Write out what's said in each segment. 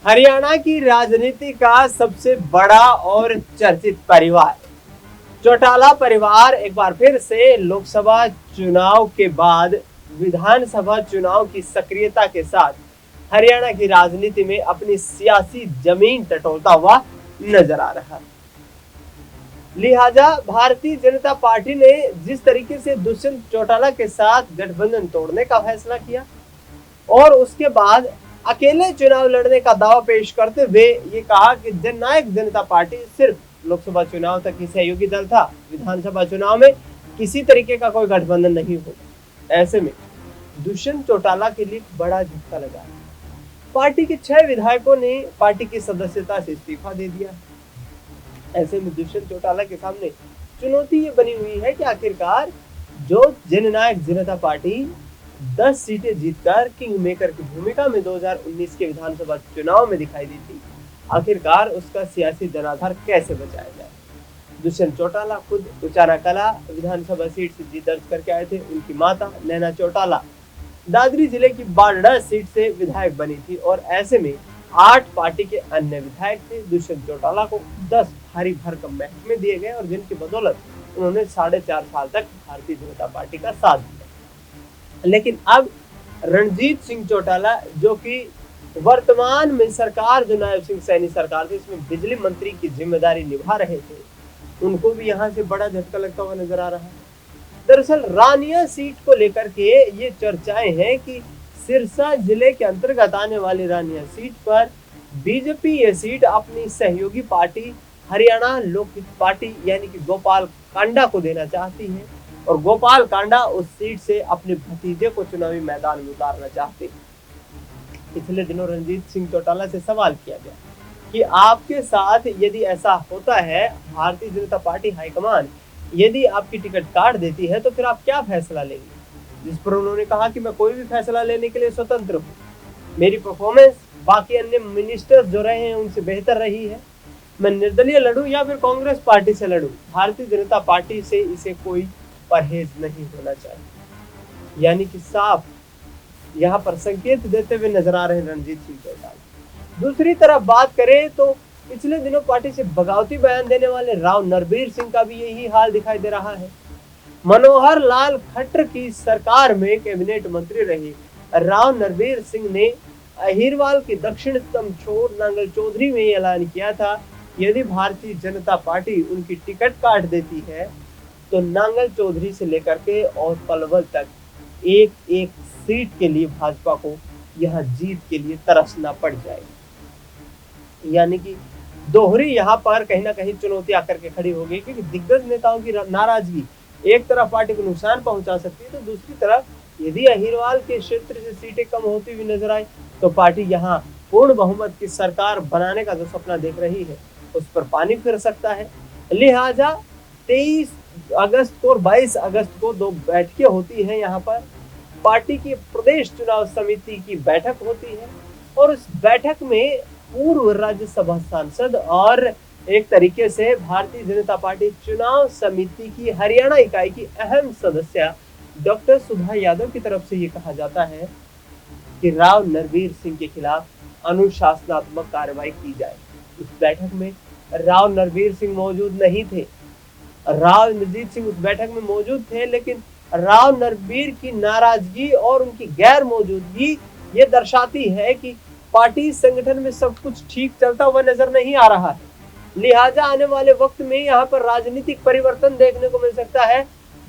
हरियाणा की राजनीति का सबसे बड़ा और चर्चित परिवार चौटाला परिवार एक बार फिर से लोकसभा चुनाव के बाद विधानसभा चुनाव की सक्रियता के साथ हरियाणा की राजनीति में अपनी सियासी जमीन टटोलता हुआ नजर आ रहा है। लिहाजा भारतीय जनता पार्टी ने जिस तरीके से दुष्यंत चौटाला के साथ गठबंधन तोड़ने का फैसला किया और उसके बाद अकेले चुनाव लड़ने का दावा पेश करते हुए ये कहा कि जननायक जनता पार्टी सिर्फ लोकसभा चुनाव तक ही सहयोगी दल था, विधानसभा चुनाव में किसी तरीके का कोई गठबंधन नहीं होगा। ऐसे में दुष्यंत चौटाला के लिए बड़ा झटका लगा। पार्टी के 6 विधायकों ने पार्टी की सदस्यता से इस्तीफा दे दिया। ऐसे में दुष्यंत चौटाला के सामने चुनौती ये बनी हुई है कि आखिरकार जो जननायक जनता पार्टी 10 सीटें जीतकर किंग मेकर की भूमिका में 2019 के विधानसभा चुनाव में दिखाई दी थी, आखिरकार उसका सियासी जनाधार कैसे बचाया जाए। दुष्यंत चौटाला खुद उचाना कला विधानसभा सीट से जीत दर्ज करके आए थे। उनकी माता नैना चौटाला दादरी जिले की बारडा सीट से विधायक बनी थी और ऐसे में 8 पार्टी के अन्य विधायक थे। दुष्यंत चौटाला को 10 भारी भरकम महकमे दिए गए और जिनकी बदौलत उन्होंने 4.5 साल तक भारतीय जनता पार्टी का साथ दिया। लेकिन अब रणजीत सिंह चौटाला जो कि वर्तमान में सरकार जो नायब सिंह सैनी सरकार थी इसमें बिजली मंत्री की जिम्मेदारी निभा रहे थे, उनको भी यहाँ से बड़ा झटका लगता हुआ नजर आ रहा है। दरअसल रानिया सीट को लेकर के ये चर्चाएं हैं कि सिरसा जिले के अंतर्गत आने वाली रानिया सीट पर बीजेपी ये सीट अपनी सहयोगी पार्टी हरियाणा लोकहित पार्टी यानी कि गोपाल कांडा को देना चाहती है और गोपाल कांडा उस सीट से अपने भतीजे को चुनावी मैदान में उतारना चाहते हैं। पिछले दिनों रणजीत सिंह चौटाला से सवाल किया गया कि आपके साथ यदि ऐसा होता है, भारतीय जनता पार्टी हाईकमान यदि आपकी टिकट काट देती है तो फिर आप क्या फैसला लेंगे, जिस पर उन्होंने कहा कि मैं कोई भी फैसला लेने के लिए स्वतंत्र हूँ। मेरी परफॉर्मेंस बाकी अन्य मिनिस्टर्स जो रहे हैं उनसे बेहतर रही है। मैं निर्दलीय लड़ूं या फिर कांग्रेस पार्टी से लड़ूं, भारतीय जनता पार्टी से इसे कोई परहेज नहीं होना चाहिए। यानी कि साफ यहाँ पर संकेत देते हुए नजर आ रहे हैं रणजीत सिंह चौटाला। दूसरी तरफ बात करें तो पिछले दिनों पार्टी से बगावती बयान देने वाले राव नरबीर सिंह का भी यही हाल दिखाई दे रहा है। मनोहर लाल खट्टर की सरकार में कैबिनेट मंत्री रहे राव नरबीर सिंह ने अहिरवाल के दक्षिणतम छोर नांगल चौधरी में ऐलान किया था, यदि भारतीय जनता पार्टी उनकी टिकट काट देती है तो नांगल चौधरी से लेकर के और पलवल तक एक एक सीट के लिए भाजपा को यहां जीत के लिए तरसना पड़ जाएगी। यानी कि दोहरी यहां पर कहीं ना कहीं चुनौती आकर के खड़ी होगी, क्योंकि दिग्गज नेताओं की नाराजगी एक तरफ पार्टी को नुकसान पहुंचा सकती है तो दूसरी तरफ यदि अहिरवाल के क्षेत्र से सीटें कम होती हुई नजर आए तो पार्टी यहाँ पूर्ण बहुमत की सरकार बनाने का जो सपना देख रही है उस पर पानी फिर सकता है। लिहाजा 23 अगस्त को और 22 अगस्त को 2 बैठकें होती हैं। यहाँ पर पार्टी की प्रदेश चुनाव समिति की बैठक होती है और उस बैठक में पूर्व राज्यसभा सांसद और एक तरीके से भारतीय जनता पार्टी चुनाव समिति की हरियाणा इकाई की अहम सदस्य डॉक्टर सुधा यादव की तरफ से ये कहा जाता है कि राव नरबीर सिंह के खिलाफ अनुशासनात्मक कार्रवाई की जाए। उस बैठक में राव नरबीर सिंह मौजूद नहीं थे। राव नरजीत सिंह उस बैठक में मौजूद थे, लेकिन राव नरबीर की नाराजगी और उनकी गैर मौजूदगी ये दर्शाती है कि पार्टी संगठन में सब कुछ ठीक चलता हुआ नजर नहीं आ रहा है। लिहाजा आने वाले वक्त में यहाँ पर राजनीतिक परिवर्तन देखने को मिल सकता है।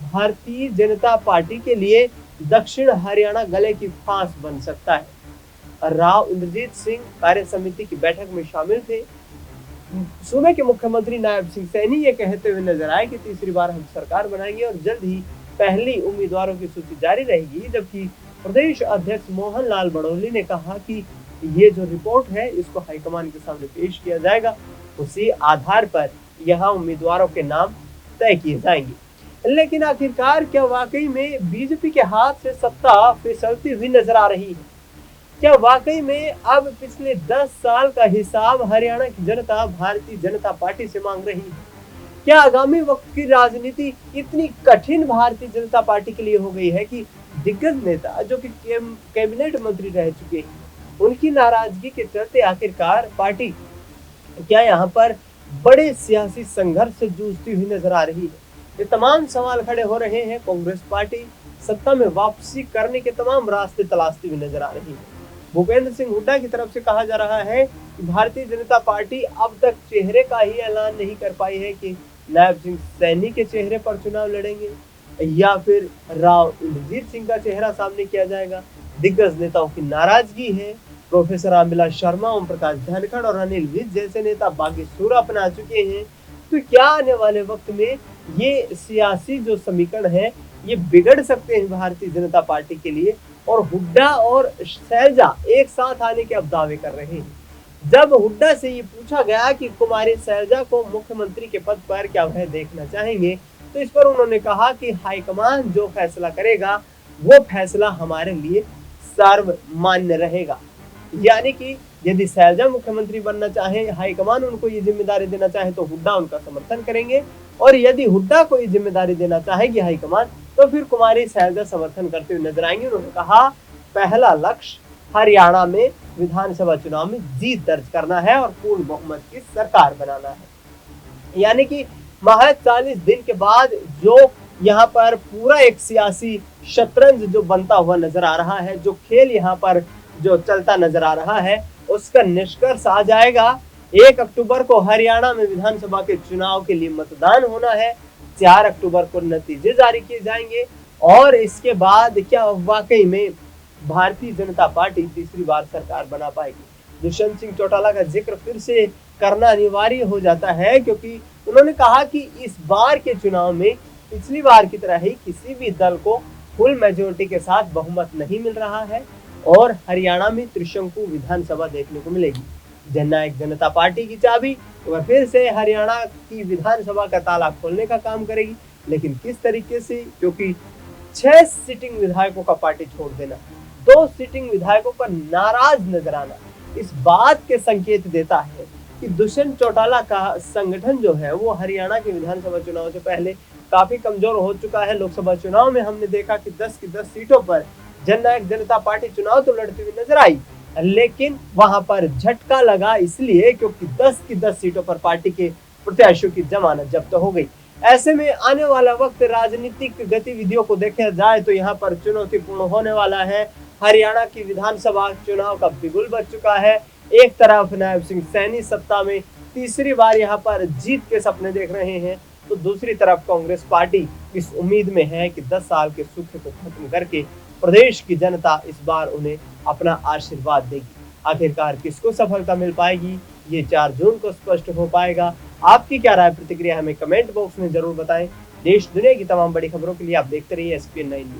भारतीय जनता पार्टी के लिए दक्षिण हरियाणा गले की फांस बन सकता है। राव इंद्रजीत सिंह कार्य समिति की बैठक में शामिल थे। सूबे के मुख्यमंत्री नायब सिंह सैनी ये कहते हुए नजर आए कि तीसरी बार हम सरकार बनाएंगे और जल्द ही पहली उम्मीदवारों की सूची जारी रहेगी, जबकि प्रदेश अध्यक्ष मोहन लाल बड़ौली ने कहा कि ये जो रिपोर्ट है इसको हाईकमान के सामने पेश किया जाएगा, उसी आधार पर यहाँ उम्मीदवारों के नाम तय किए जाएंगे। लेकिन आखिरकार क्या वाकई में बीजेपी के हाथ से सत्ता फिसलती हुई नजर आ रही है? क्या वाकई में अब पिछले 10 साल का हिसाब हरियाणा की जनता भारतीय जनता पार्टी से मांग रही है? क्या आगामी वक्त की राजनीति इतनी कठिन भारतीय जनता पार्टी के लिए हो गई है कि दिग्गज नेता जो कि कैबिनेट मंत्री रह चुके हैं उनकी नाराजगी के चलते आखिरकार पार्टी क्या यहाँ पर बड़े सियासी संघर्ष से जूझती हुई नजर आ रही है। ये तमाम सवाल खड़े हो रहे हैं। कांग्रेस पार्टी सत्ता में वापसी करने के तमाम रास्ते तलाशती हुई नजर आ रही है। भूपेंद्र सिंह हुड्डा की तरफ से कहा जा रहा है कि भारतीय जनता पार्टी अब तक चेहरे का ही ऐलान नहीं कर पाई है कि नायब सिंह सैनी के चेहरे पर चुनाव लड़ेंगे या फिर राव इंद्रजीत सिंह का चेहरा सामने किया जाएगा। दिग्गज नेताओं की नाराजगी है। प्रोफेसर रामविलास शर्मा, ओम प्रकाश धनखड़ और अनिल विज जैसे नेता बागी सुर अपना चुके हैं। तो क्या आने वाले वक्त में ये सियासी जो समीकरण है ये बिगड़ सकते हैं भारतीय जनता पार्टी के लिए। और हुड्डा और शैलजा एक साथ आने के अब दावे कर रहे हैं। जब हुड्डा से ये पूछा गया कि कुमारी शैलजा को मुख्यमंत्री के पद पर क्या वह देखना चाहेंगे, तो इस पर उन्होंने कहा कि हाईकमान जो फैसला करेगा वो फैसला हमारे लिए सर्वमान्य रहेगा। यानी कि यदि शैलजा मुख्यमंत्री बनना चाहे, हाईकमान उनको ये जिम्मेदारी देना चाहे तो हुड्डा उनका समर्थन करेंगे, और यदि हुड्डा को ये जिम्मेदारी देना चाहेगी हाईकमान तो फिर कुमारी शैलजा समर्थन करते हुए नजर आएंगे। उन्होंने कहा पहला लक्ष्य हरियाणा में विधानसभा चुनाव में जीत दर्ज करना है और पूर्ण बहुमत की सरकार बनाना है। यानी कि महज 40 दिन के बाद जो यहाँ पर पूरा एक सियासी शतरंज जो बनता हुआ नजर आ रहा है, जो खेल यहाँ पर जो चलता नजर आ रहा है, उसका निष्कर्ष आ जाएगा। 1 अक्टूबर को हरियाणा में विधानसभा के चुनाव के लिए मतदान होना है। 4 अक्टूबर को नतीजे जारी किए जाएंगे और इसके बाद क्या वाकई में भारतीय जनता पार्टी तीसरी बार सरकार बना पाएगी। दुष्यंत सिंह चौटाला का जिक्र फिर से करना अनिवार्य हो जाता है, क्योंकि उन्होंने कहा कि इस बार के चुनाव में पिछली बार की तरह ही किसी भी दल को फुल मेजोरिटी के साथ बहुमत नहीं मिल रहा है और हरियाणा में त्रिशंकु विधानसभा देखने को मिलेगी। जननायक जनता पार्टी की चाबी वह फिर से हरियाणा की विधानसभा का ताला खोलने का काम करेगी, लेकिन किस तरीके से, क्योंकि 6 सिटिंग विधायकों का पार्टी छोड़ देना, 2 सिटिंग विधायकों पर नाराज नजर आना इस बात के संकेत देता है कि दुष्यंत चौटाला का संगठन जो है वो हरियाणा के विधानसभा चुनाव से पहले काफी कमजोर हो चुका है। लोकसभा चुनाव में हमने देखा कि 10 की 10 सीटों पर जननायक जनता पार्टी चुनाव तो लड़ती हुई नजर आई, लेकिन वहां पर झटका लगा इसलिए क्योंकि 10 की 10 सीटों पर पार्टी के प्रत्याशियों की जमानत जब्त हो गई। ऐसे में आने वाला वक्त राजनीतिक गतिविधियों को देखा जाए तो यहाँ पर चुनौतीपूर्ण होने वाला है। हरियाणा की विधानसभा चुनाव का बिगुल बज चुका है। एक तरफ नायब सिंह सैनी सत्ता में तीसरी बार यहाँ पर जीत के सपने देख रहे हैं, तो दूसरी तरफ कांग्रेस पार्टी इस उम्मीद में है कि 10 साल के सूखे को खत्म करके प्रदेश की जनता इस बार उन्हें अपना आशीर्वाद देगी। आखिरकार किसको सफलता मिल पाएगी ये 4 जून को स्पष्ट हो पाएगा। आपकी क्या राय प्रतिक्रिया हमें कमेंट बॉक्स में जरूर बताएं। देश दुनिया की तमाम बड़ी खबरों के लिए आप देखते रहिए SPN9 न्यूज।